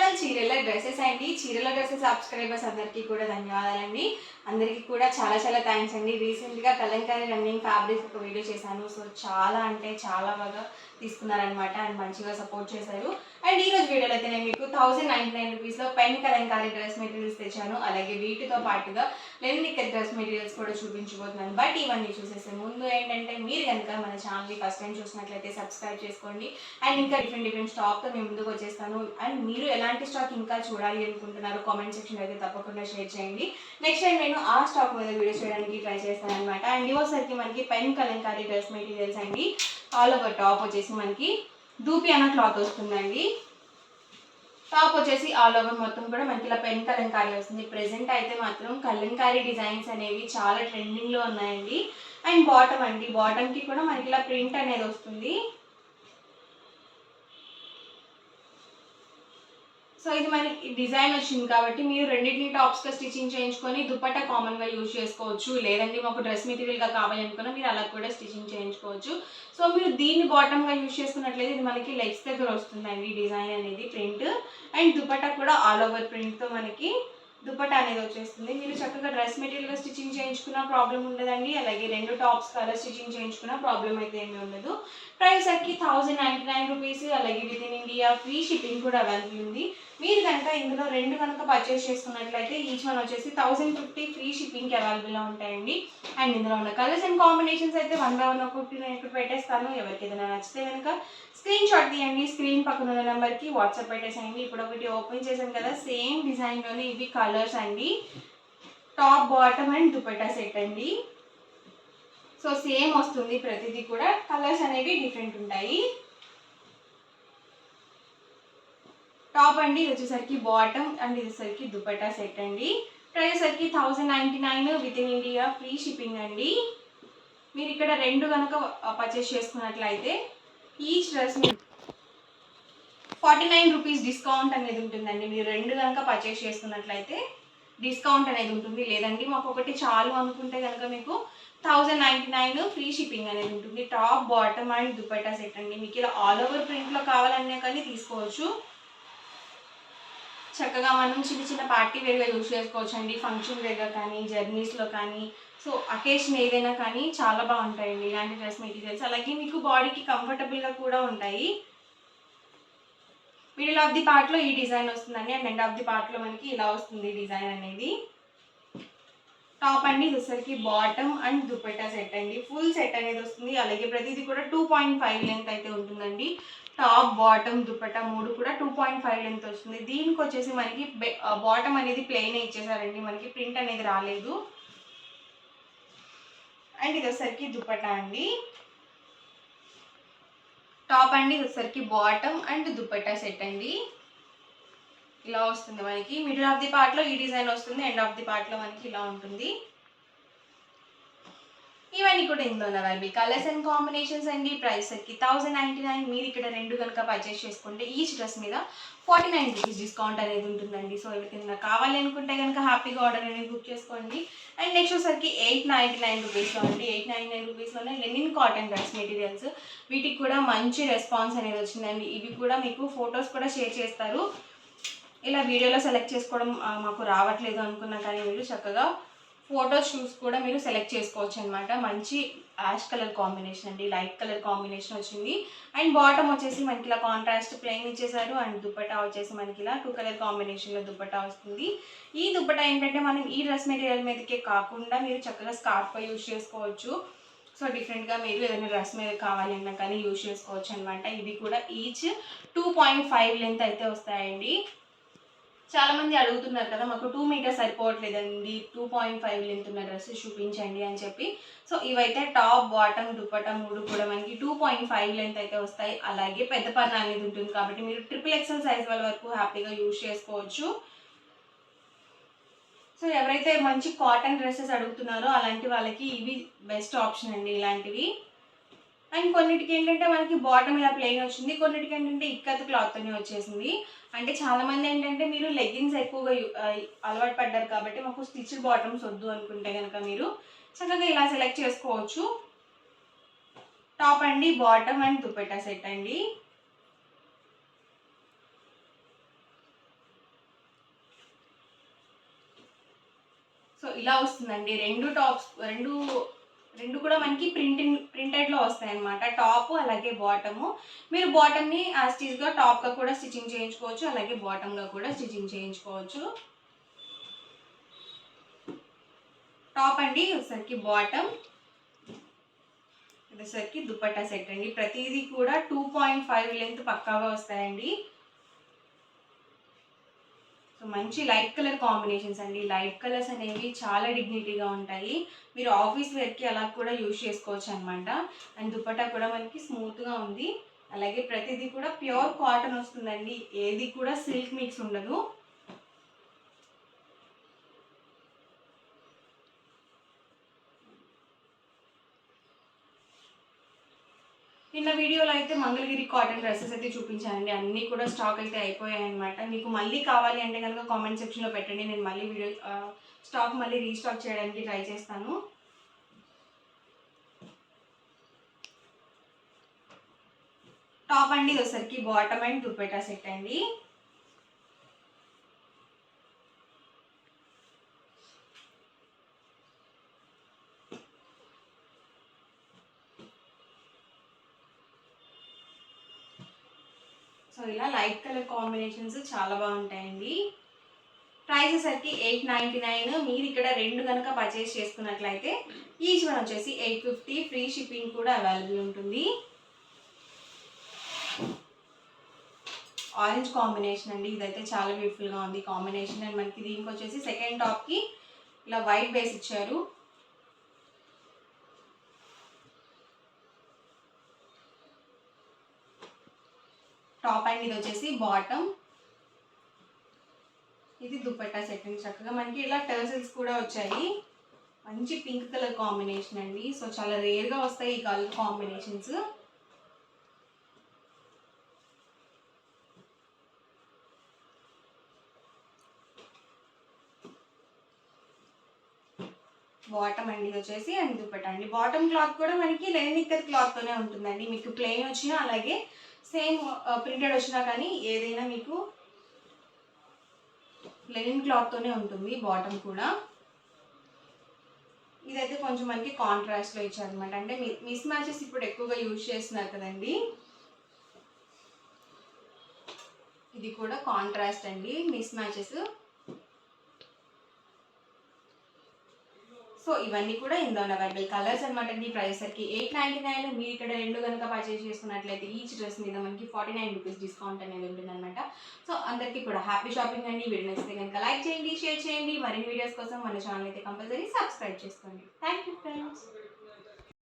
Channel చీరల dresses అండి. చీరల డ్రెస్సెస్ సబ్స్క్రైబర్స్ అందరికీ కూడా ధన్యవాదాలండి. అందరికీ కూడా చాలా థ్యాంక్స్ అండి. రీసెంట్గా కలంకారీ రన్నింగ్ ఫ్యాబ్రిక్స్ ఒక వీడియో చేశాను. సో చాలా అంటే చాలా బాగా తీసుకున్నారనమాట అండ్ మంచిగా సపోర్ట్ చేశారు. అండ్ ఈరోజు వీడియోలో అయితే నేను మీకు 1099 రూపీస్లో పెన్ కలంకారీ డ్రెస్ మెటీరియల్స్ తెచ్చాను. అలాగే వీటితో పాటుగా లెనిన్ నిక్కర్ డ్రెస్ మెటీరియల్స్ కూడా చూపించబోతున్నాను. బట్ ఇవన్నీ చూసేసే ముందు ఏంటంటే మీరు కనుక మన ఛానల్ని ఫస్ట్ టైం చూసినట్లయితే సబ్స్క్రైబ్ చేసుకోండి. అండ్ ఇంకా డిఫరెంట్ స్టాక్తో మేము ముందుకు వచ్చేస్తాను. అండ్ మీరు ఎలాంటి స్టాక్ ఇంకా చూడాలి అనుకుంటున్నారో కామెంట్ సెక్షన్ అయితే తప్పకుండా షేర్ చేయండి. నెక్స్ట్ టైం నేను ఆ స్టాక్ మీద వీడియో చేయడానికి ట్రై చేస్తాను అనమాట. అండ్ ఇవోసరికి మనకి పెన్ కలంకారీ డ్రెస్ మెటీరియల్స్ అండి. ఆల్ ఓవర్ టాప్ వచ్చేసి మనకి దూపియానా క్లాత్ వస్తుందండి. టాప్ వచ్చేసి ఆల్ ఓవర్ మొత్తం కూడా మనకి ఇలా పెన్ కలంకారీ వస్తుంది. ప్రెసెంట్ అయితే మాత్రం కలంకారీ డిజైన్స్ అనేవి చాలా ట్రెండింగ్లో ఉన్నాయండి. అండ్ బాటమ్ అండి, బాటమ్కి కూడా మనకి ఇలా ప్రింట్ అనేది వస్తుంది. సో ఇది మనకి డిజైన్ వచ్చింది కాబట్టి మీరు రెండింటిని టాప్స్గా స్టిచ్చింగ్ చేయించుకొని దుపట్టా కామన్గా యూజ్ చేసుకోవచ్చు. లేదండి మాకు డ్రెస్ మెటీరియల్గా కావాలి అనుకున్నా మీరు అలా కూడా స్టిచ్చింగ్ చేయించుకోవచ్చు. సో మీరు దీన్ని బాటమ్గా యూజ్ చేసుకున్నట్లయితే ఇది మనకి లెగ్స్ దగ్గర వస్తుందండి డిజైన్ అనేది ప్రింట్. అండ్ దుపట్టా కూడా ఆల్ ఓవర్ ప్రింట్తో మనకి దుపట్టా అనేది వచ్చేస్తుంది. మీరు చక్కగా డ్రెస్ మెటీరియల్గా స్టిచ్చింగ్ చేయించుకున్న ప్రాబ్లం ఉండదండి. అలాగే రెండు టాప్స్ కలర్ స్టిచ్చింగ్ చేయించుకున్న ప్రాబ్లం అయితే ఏమీ ఉండదు. ప్రైస్ వచ్చి 1099 రూపీస్. అలాగే with in India free shipping కూడా అవైలబుల్ ఉంది. మీరు కనుక ఇందులో రెండు కనుక పర్చేస్ చేసుకున్నట్లయితే ఈచ్ వన్ వచ్చేసి 1050 ఫ్రీ షిప్పింగ్కి అవైలబుల్గా ఉంటాయండి. అండ్ ఇందులో ఉన్న కలర్స్ అండ్ కాంబినేషన్స్ అయితే 1 by 1 ఒక్కొక్కటి నేను ఇక్కడ పెట్టేస్తాను. ఎవరికి ఏదైనా నచ్చితే కనుక స్క్రీన్ షాట్ తీయండి. స్క్రీన్ పక్కన ఉన్న నెంబర్కి వాట్సాప్ పెట్టేసేయండి. ఇప్పుడు ఒకటి ఓపెన్ చేశాను కదా, సేమ్ డిజైన్లోనే ఇవి కలర్స్ అండి. Top bottom and dupatta set అండి. సో సేమ్ వస్తుంది ప్రతిదీ కూడా, కలర్స్ అనేవి డిఫరెంట్ ఉంటాయి. టాప్ అండి ఇది వచ్చేసరికి బాటమ్ అండ్ ఇది వచ్చేసరికి దుపట్టా సెట్ అండి. ప్రైస్ వచ్చేసరికి 1099 with in India free shipping అండి. మీరు ఇక్కడ రెండు కనుక పర్చేస్ చేసుకున్నట్లయితే ఈచ్ డ్రెస్ 49 రూపీస్ డిస్కౌంట్ అనేది ఉంటుందండి. మీరు రెండు కనుక పర్చేస్ చేసుకున్నట్లయితే డిస్కౌంట్ అనేది ఉంటుంది. లేదండి మాకు ఒకటి చాలు అనుకుంటే కనుక మీకు 1099 ఫ్రీ షిప్పింగ్ అనేది ఉంటుంది. Top bottom and dupatta set అండి. మీకు ఇలా ఆల్ ఓవర్ ప్రింట్లో కావాలన్నా కానీ తీసుకోవచ్చు. చక్కగా మనం చిన్న పార్టీ వేర్గా యూజ్ చేసుకోవచ్చు అండి. ఫంక్షన్ వేర్గా కానీ, జర్నీస్లో కానీ, సో అకేషన్ ఏదైనా కానీ చాలా బాగుంటాయండి ఇలాంటి డ్రెస్ మెటీరియల్స్. అలాగే మీకు బాడీకి కంఫర్టబుల్గా కూడా ఉంటాయి. మిడిల్ ఆఫ్ ది పార్ట్లో ఈ డిజైన్ వస్తుందండి. అండ్ ఎండ్ ఆఫ్ ది పార్ట్లో మనకి ఇలా వస్తుంది డిజైన్ అనేది. టాప్ అండి ఇది వచ్చేసరికి బాటమ్ అండ్ దుపట్టా సెట్ అండి. ఫుల్ సెట్ అనేది వస్తుంది. అలాగే ప్రతిదీ కూడా 2.5 లెంత్ అయితే ఉంటుందండి. టాప్ బాటమ్ దుపట్టా మూడు కూడా 2.5 లెంత్ వస్తుంది. దీనికి వచ్చేసి మనకి బాటమ్ అనేది ప్లెయిన్ ఇచ్చేసారండి, మనకి ప్రింట్ అనేది రాలేదు. అండ్ ఇది వచ్చేసరికి దుపట్టా అండి. టాప్ అండి ఇది వచ్చేసరికి బాటమ్ అండ్ దుపట్టా సెట్ అండి. ఇలా వస్తుంది మనకి. మిడిల్ ఆఫ్ ది పార్ట్లో ఈ డిజైన్ వస్తుంది. ఎండ్ ఆఫ్ ది పార్ట్లో మనకి ఇలా ఉంటుంది. ఇవన్నీ కూడా ఇందులో అవైలబుల్ కలర్స్ అండ్ కాంబినేషన్స్ అండి. ప్రైస్ వచ్చి 1099. మీరు ఇక్కడ రెండు కనుక పర్చేస్ చేసుకుంటే ఈచ్ డ్రెస్ మీద 49 రూపీస్ డిస్కౌంట్ అనేది ఉంటుందండి. సో ఎవరికైనా కావాలి అనుకుంటే కనుక హ్యాపీగా ఆర్డర్ అనేది బుక్ చేసుకోండి. అండ్ నెక్స్ట్ వచ్చేసరికి 899 రూపీస్లో అండి. 899 రూపీస్లోనే లెనిన్ కాటన్ డ్రెస్ మెటీరియల్స్. వీటికి కూడా మంచి రెస్పాన్స్ అనేది వచ్చిందండి. ఇవి కూడా మీకు ఫొటోస్ కూడా షేర్ చేస్తారు. ఇలా వీడియోలో సెలెక్ట్ చేసుకోవడం మాకు రావట్లేదు అనుకున్నా కానీ మీరు చక్కగా ఫోటోస్ చూసి కూడా మీరు సెలెక్ట్ చేసుకోవచ్చు అనమాట. మంచి యాష్ కలర్ కాంబినేషన్ అండి, లైట్ కలర్ కాంబినేషన్ వచ్చింది. అండ్ బాటమ్ వచ్చేసి మనకి ఇలా కాంట్రాస్ట్ ప్లెయిన్ ఇచ్చేసారు. అండ్ దుపట్టా వచ్చేసి మనకి ఇలా 2 కలర్ కాంబినేషన్లో దుపట్టా వస్తుంది. ఈ దుపట్టా ఏంటంటే మనం ఈ డ్రెస్ మెటీరియల్ మీదకే కాకుండా మీరు చక్కగా స్కార్ఫ్గా యూజ్ చేసుకోవచ్చు. సో డిఫరెంట్గా మీరు ఏదైనా డ్రెస్ మీద కావాలి అన్నా కానీ యూజ్ చేసుకోవచ్చు అనమాట. ఇవి కూడా ఈచ్ 2.5 లెంత్ అయితే వస్తాయండి. చాలామంది అడుగుతున్నారు కదా, మాకు 2 మీటర్స్ సరిపోవట్లేదండి, 2.5 లెంత్ ఉన్న డ్రెస్ చూపించండి అని చెప్పి. సో ఇవైతే టాప్ బాటమ్ దుపట్టా మూడు కూడా మనకి 2.5 లెంత్ అయితే వస్తాయి. అలాగే పెద్ద పన్న అనేది ఉంటుంది కాబట్టి మీరు XXL సైజ్ వాళ్ళ వరకు హ్యాపీగా యూజ్ చేసుకోవచ్చు. సో ఎవరైతే మంచి కాటన్ డ్రెస్సెస్ అడుగుతున్నారో అలాంటి వాళ్ళకి ఇవి బెస్ట్ ఆప్షన్ అండి ఇలాంటివి. అండ్ కొన్నిటికి ఏంటంటే మనకి బాటమ్ ఇలా ప్లెయిన్ వచ్చింది, కొన్నిటికి ఏంటంటే ఇక్కత్ క్లాత్తోనే వచ్చేసింది. అంటే చాలామంది ఏంటంటే మీరు లెగ్గిన్స్ ఎక్కువగా అలవాటు పడ్డారు కాబట్టి మాకు స్టిచ్డ్ బాటమ్స్ వద్దు అనుకుంటే కనుక మీరు చక్కగా ఇలా సెలెక్ట్ చేసుకోవచ్చు. టాప్ అండి బాటమ్ అండ్ దుపట్టా సెట్ అండి. ఇలా వస్తుందండి. రెండు కూడా మనకి ప్రింటెడ్లో వస్తాయి అనమాట. టాప్ అలాగే బాటము. మీరు బాటమ్ని యాజ్ టీజ్గా టాప్గా కూడా స్టిచ్చింగ్ చేయించుకోవచ్చు, అలాగే బాటమ్గా కూడా స్టిచ్చింగ్ చేయించుకోవచ్చు. టాప్ అండి వచ్చేసరికి బాటమ్, ఇదేసరికి దుపట్టా సెట్ అండి. ప్రతిదీ కూడా 2.5 లెంత్ పక్కాగా వస్తాయండి. సో మంచి లైట్ కలర్ కాంబినేషన్స్ అండి. లైట్ కలర్స్ అనేవి చాలా డిగ్నిటీగా ఉంటాయి. మీరు ఆఫీస్ వేర్కి అలా కూడా యూజ్ చేసుకోవచ్చు అనమాట. అండ్ దుపట్టా కూడా మనకి స్మూత్గా ఉంది. అలాగే ప్రతిదీ కూడా ప్యూర్ కాటన్ వస్తుందండి. ఏది కూడా సిల్క్ మిక్స్ ఉండదు. నిన్న వీడియోలో అయితే మంగళగిరి కాటన్ డ్రెస్సెస్ అయితే చూపించానండి. అన్నీ కూడా స్టాక్ అయితే అయిపోయాయి అనమాట. మీకు మళ్ళీ కావాలి అంటే కనుక కామెంట్ సెక్షన్లో పెట్టండి. నేను మళ్ళీ స్టాక్ మళ్ళీ రీస్టాక్ చేయడానికి ట్రై చేస్తాను. టాప్ అండి వచ్చేసరికి బాటమ్ అండ్ దుపట్టా సెట్ అండి. సో ఇలా లైట్ కలర్ కాంబినేషన్స్ చాలా బాగుంటాయండి. ప్రైస్ వచ్చేసరికి 899. మీరు ఇక్కడ 2 కనుక పర్చేస్ చేసుకున్నట్లయితే ఈచ్ వన్ వచ్చేసి 850. ఫ్రీ షిప్పింగ్ కూడా అవైలబుల్ ఉంటుంది. ఆరెంజ్ కాంబినేషన్ అండి. ఇదైతే చాలా బ్యూటిఫుల్గా ఉంది కాంబినేషన్. అండ్ మనకి దీనికి వచ్చేసి సెకండ్ టాప్కి ఇలా వైట్ బేస్ ఇచ్చారు. టాప్ అండ్ ఇది వచ్చేసి బాటమ్, ఇది దుపట్టా సెట్ అండి. చక్కగా మనకి ఇలా టర్సిల్స్ కూడా వచ్చాయి. మంచి పింక్ కలర్ కాంబినేషన్ అండి. సో చాలా రేర్గా వస్తాయి ఈ కలర్ కాంబినేషన్స్. బాటమ్ అండి ఇది వచ్చేసి అండ్ దుపట్టా అండి. బాటమ్ క్లాత్ కూడా మనకి లెనిన్ నిక్కర్ క్లాత్తోనే ఉంటుందండి. మీకు ప్లెయిన్ వచ్చినా అలాగే సేమ్ ప్రింటెడ్ వచ్చినా కానీ ఏదైనా మీకు లెనిన్ క్లాత్తోనే ఉంటుంది బాటమ్ కూడా. ఇదైతే కొంచెం మనకి కాంట్రాస్ట్లో ఇచ్చారనమాట. అంటే మిస్ మ్యాచెస్ ఇప్పుడు ఎక్కువగా యూజ్ చేస్తున్నారు కదండి. ఇది కూడా కాంట్రాస్ట్ అండి, మిస్ మ్యాచెస్. సో ఇవన్నీ కూడా ఇందులో అవైలబుల్ కలర్స్ అనమాట అండి. ప్రైస్ సరికి 899. మీరు ఇక్కడ 2 కనుక పర్చేస్ చేసుకున్నట్లయితే ఈచ్ డ్రెస్ మీద మనకి 49 రూపీస్ డిస్కౌంట్ అనేది ఉంటుంది అనమాట. సో అందరికీ కూడా హ్యాపీ షాపింగ్ అండి. వీడియో నచ్చితే కనుక లైక్ చేయండి, షేర్ చేయండి. మరిన్ని వీడియోస్ కోసం మన ఛానల్ అయితే కంపల్సరీ సబ్స్క్రైబ్ చేసుకోండి. Thank you friends.